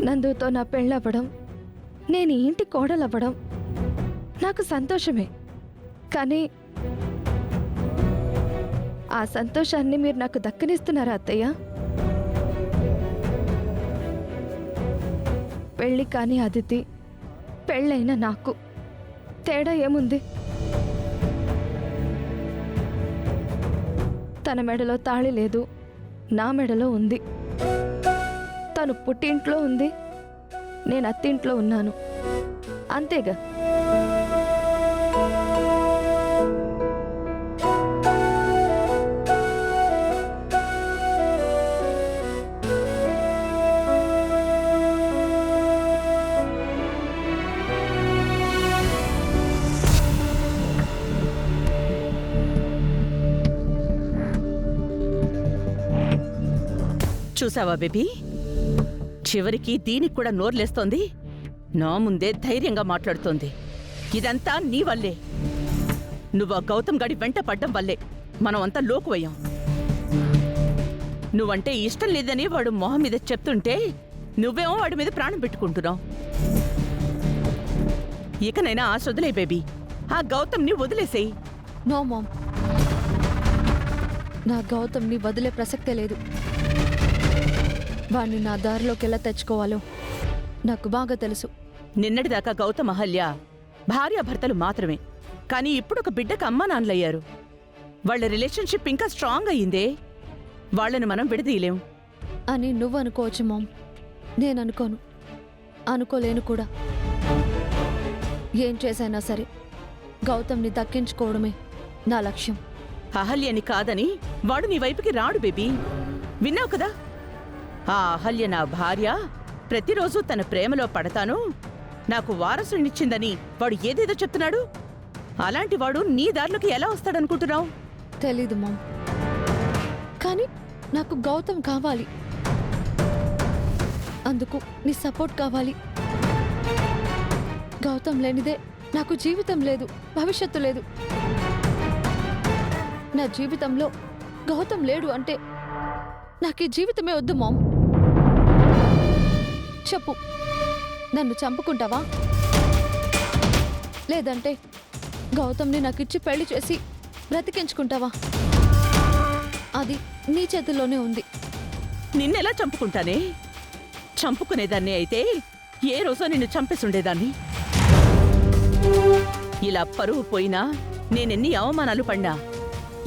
నందుతో నా పెళ్ళవ్వడం, నేను ఈ ఇంటి కోడలవ్వడం నాకు సంతోషమే. కానీ ఆ సంతోషాన్ని మీరు నాకు దక్కనిస్తున్నారా అత్తయ్య? పెళ్ళి కాని అదితి, పెళ్ళైన నాకు తేడా ఏముంది? తన మెడలో తాళి లేదు, నా మెడలో ఉంది. తను పుట్టింట్లో ఉంది, నేను అత్తింట్లో ఉన్నాను, అంతేగా. చూసావా బేబీ, చివరికి దీనికి కూడా నోర్లేస్తోంది. నా ముందే ధైర్యంగా మాట్లాడుతోంది. ఇదంతా నీ వల్లే. నువ్వు ఆ గౌతమ్ గడి వెంట పడ్డం వల్లే మనం అంతా లోకువయ్యాం. నువ్వంటే ఇష్టం లేదని వాడు మొహం మీద చెప్తుంటే నువ్వేమో వాడి మీద ప్రాణం పెట్టుకుంటున్నావు. ఇకనైనా ఆ వదిలే బేబీ, ఆ గౌతమ్ని వదిలేసేయి. నో మామ్, నా గౌతమ్ని వదిలే ప్రసక్తే లేదు. వాణ్ణి నా దారిలోకి ఎలా తెచ్చుకోవాలో నాకు బాగా తెలుసు. నిన్నటిదాకా గౌతమ్ అహల్య భార్యాభర్తలు మాత్రమే. కానీ ఇప్పుడు ఒక బిడ్డకు అమ్మా నాన్నలయ్యారు. వాళ్ళ రిలేషన్షిప్ ఇంకా స్ట్రాంగ్ అయ్యిందే. వాళ్ళని మనం విడదీయలేం అని నువ్వు అనుకోవచ్చు మామ్, నేను అనుకోను, అనుకోలేను కూడా. ఏం చేసైనా సరే గౌతమ్ని దక్కించుకోవడమే నా లక్ష్యం. అహల్యని కాదని వాడు నీ వైపుకి రాడు బేబీ, విన్నావు కదా. ఆ అహల్య నా భార్య, ప్రతిరోజు తన ప్రేమలో పడతాను, నాకు వారసునిచ్చిందని వాడు ఏదేదో చెప్తున్నాడు. అలాంటి వాడు నీ దారిలోకి ఎలా వస్తాడనుకుంటున్నావు? తెలీదు మామ్, కానీ నాకు గౌతమ్ కావాలి. అందుకు నీ సపోర్ట్ కావాలి. గౌతమ్ లేనిదే నాకు జీవితం లేదు, భవిష్యత్తు లేదు. నా జీవితంలో గౌతమ్ లేడు అంటే నాకు ఈ జీవితమే వద్దు మామ్. చెప్పు, నన్ను చంపుకుంటావా? లేదంటే గౌతమ్ని నాకిచ్చి పెళ్లి చేసి బ్రతికించుకుంటావా? అది నీ చేతుల్లోనే ఉంది. నిన్నెలా చంపుకుంటానే? చంపుకునేదాన్ని అయితే ఏ రోజో నిన్ను చంపేసుండేదాన్ని. ఇలా పరువు పోయినా, నేనెన్ని అవమానాలు పడినా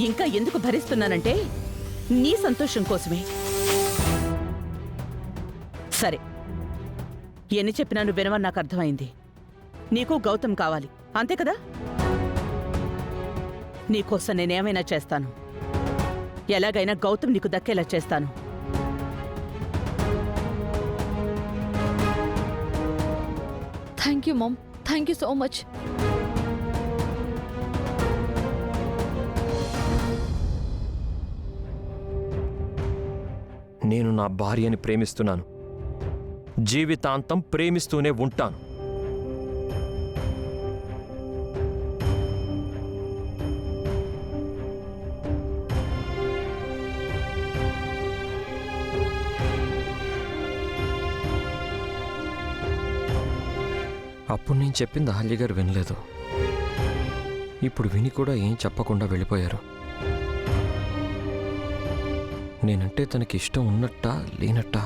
ఇంకా ఎందుకు భరిస్తున్నానంటే నీ సంతోషం కోసమే. సరే, ఎన్ని చెప్పినా నువ్వు వినవని నాకు అర్థమైంది. నీకు గౌతమ్ కావాలి, అంతే కదా? నీకోసం నేనేమైనా చేస్తాను. ఎలాగైనా గౌతమ్ నీకు దక్కేలా చేస్తాను. Thank you ma'am, thank you so much. నేను నా భార్యని ప్రేమిస్తున్నాను, జీవితాంతం ప్రేమిస్తూనే ఉంటాను. అప్పుడు నేను చెప్పింది అహల్య గారు వినలేదు. ఇప్పుడు విని కూడా ఏం చెప్పకుండా వెళ్ళిపోయారు. నేనంటే తనకి ఇష్టం ఉన్నట్టా లేనట్టా?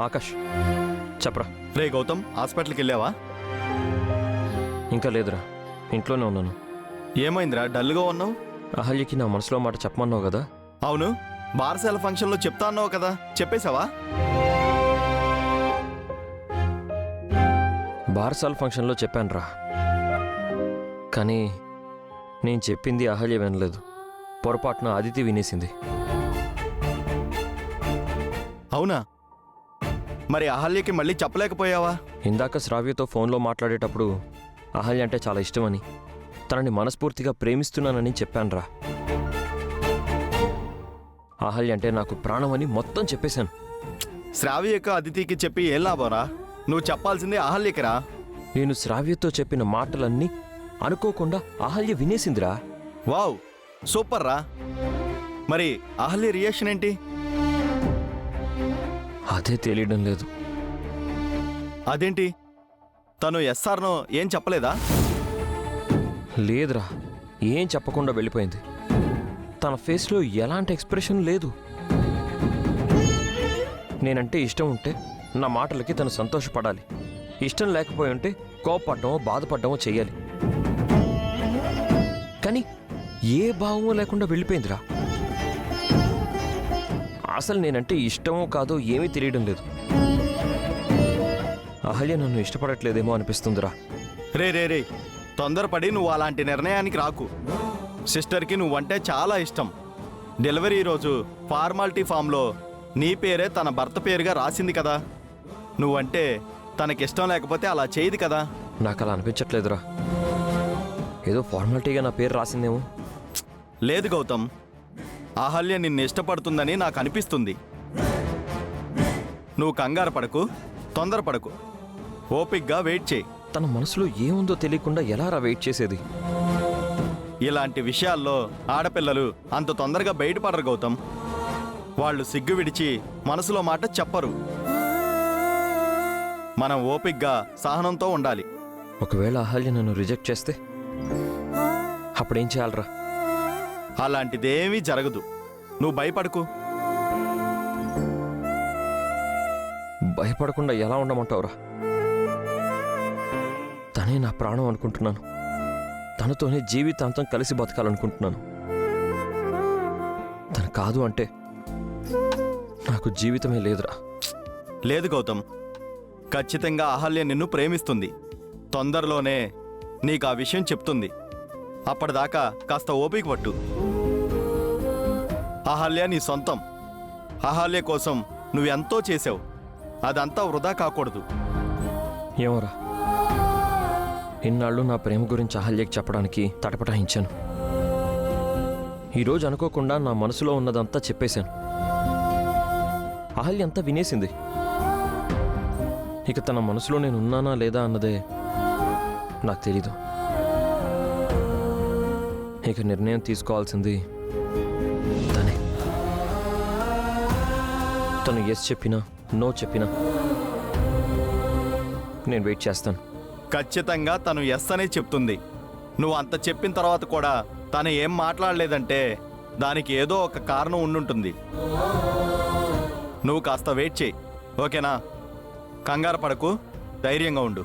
ఆకాష్, చెప్పరా. రే గౌతమ్, హాస్పిటల్కి వెళ్ళావా? ఇంకా లేదురా, ఇంట్లోనే ఉన్నాను. ఏమైందిరా, డల్గా ఉన్నావు? అహల్యకి నా మనసులో మాట చెప్పమన్నావు కదా. అవును, బారసాల ఫంక్షన్లో చెప్తా అన్నావు కదా, చెప్పేశావా? బారసాల ఫంక్షన్లో చెప్పానురా, కానీ నేను చెప్పింది అహల్య వినలేదు. పొరపాటున అదితి వినేసింది. అవునా? మరి అహల్యకి మళ్ళీ చెప్పలేకపోయావా? ఇందాక శ్రావ్యతో ఫోన్లో మాట్లాడేటప్పుడు అహల్య అంటే చాలా ఇష్టమని, తనని మనస్ఫూర్తిగా ప్రేమిస్తున్నానని చెప్పానురా. అహల్య అంటే నాకు ప్రాణం అని మొత్తం చెప్పేశాను. శ్రావ్యకు అదితికి చెప్పి ఏం లాభంరా? నువ్వు చెప్పాల్సింది అహల్యకిరా. నేను శ్రావ్యతో చెప్పిన మాటలన్నీ అనుకోకుండా అహల్య వినేసిందిరా. వావ్, సూపర్ రా. మరి అహల్య రియాక్షన్ ఏంటి? అదే తెలియడం లేదు. అదేంటి, తను ఎస్ఆర్నో ఏం చెప్పలేదా? లేదురా, ఏం చెప్పకుండా వెళ్ళిపోయింది. తన ఫేస్లో ఎలాంటి ఎక్స్ప్రెషన్ లేదు. నేనంటే ఇష్టం ఉంటే నా మాటలకి తను సంతోషపడాలి. ఇష్టం లేకపోయి ఉంటే కోపపడ్డమో బాధపడ్డమో చెయ్యాలి. కానీ ఏ భావమో లేకుండా వెళ్ళిపోయిందిరా. అసలు నేనంటే ఇష్టమో కాదో ఏమీ తెలియడం లేదు. అహల్య నన్ను ఇష్టపడట్లేదేమో అనిపిస్తుందిరా. రే, తొందరపడి నువ్వు అలాంటి నిర్ణయానికి రాకు. సిస్టర్కి నువ్వంటే చాలా ఇష్టం. డెలివరీ రోజు ఫార్మాలిటీ ఫామ్లో నీ పేరే తన భర్త పేరుగా రాసింది కదా. నువ్వంటే తనకిష్టం లేకపోతే అలా చేయదు కదా. నాకు అలా అనిపించట్లేదురా. ఏదో ఫార్మాలిటీగా నా పేరు రాసిందేమో. లేదు గౌతమ్, అహల్య నిన్ను ఇష్టపడుతుందని నాకు అనిపిస్తుంది. నువ్వు కంగారు పడకు, తొందరపడకు, ఓపిగ్గా వెయిట్ చేయి. తన మనసులో ఏముందో తెలియకుండా ఎలారా వెయిట్ చేసేది? ఇలాంటి విషయాల్లో ఆడపిల్లలు అంత తొందరగా బయటపడరు గౌతమ్. వాళ్ళు సిగ్గు విడిచి మనసులో మాట చెప్పరు. మనం ఓపిగ్గా సహనంతో ఉండాలి. ఒకవేళ అహల్య నన్ను రిజెక్ట్ చేస్తే అప్పుడేం చేయాలరా? అలాంటిదేమీ జరగదు, నువ్వు భయపడకు. భయపడకుండా ఎలా ఉండమంటావురా? తనే నా ప్రాణం అనుకుంటున్నాను. తనతోనే జీవితాంతం కలిసి బతకాలనుకుంటున్నాను. తను కాదు అంటే నాకు జీవితమే లేదురా. లేదు గౌతమ్, ఖచ్చితంగా అహల్య నిన్ను ప్రేమిస్తుంది. తొందరలోనే నీకు ఆ విషయం చెప్తుంది. అప్పటిదాకా కాస్త ఓపిక పట్టు. అహల్య నీ సొంతం. అహల్య కోసం నువ్వెంతో చేసావు. అదంతా వృధా కాకూడదు. ఏమోరా, ఇన్నాళ్ళు నా ప్రేమ గురించి అహల్యకి చెప్పడానికి తటపటాయించాను. ఈరోజు అనుకోకుండా నా మనసులో ఉన్నదంతా చెప్పేశాను. అహల్య అంతా వినేసింది. ఇక తన మనసులో నేను ఉన్నానా లేదా అన్నదే నాకు తెలీదు. ఇక నిర్ణయం తీసుకోవాల్సింది తనే. తను ఎస్ చెప్పినా నో చెప్పినా నేను వెయిట్ చేస్తాను. ఖచ్చితంగా తను ఎస్ అనే చెప్తుంది. నువ్వు అంత చెప్పిన తర్వాత కూడా తను ఏం మాట్లాడలేదంటే దానికి ఏదో ఒక కారణం ఉండుంటుంది. నువ్వు కాస్త వెయిట్ చేయి, ఓకేనా? కంగారు పడకు, ధైర్యంగా ఉండు.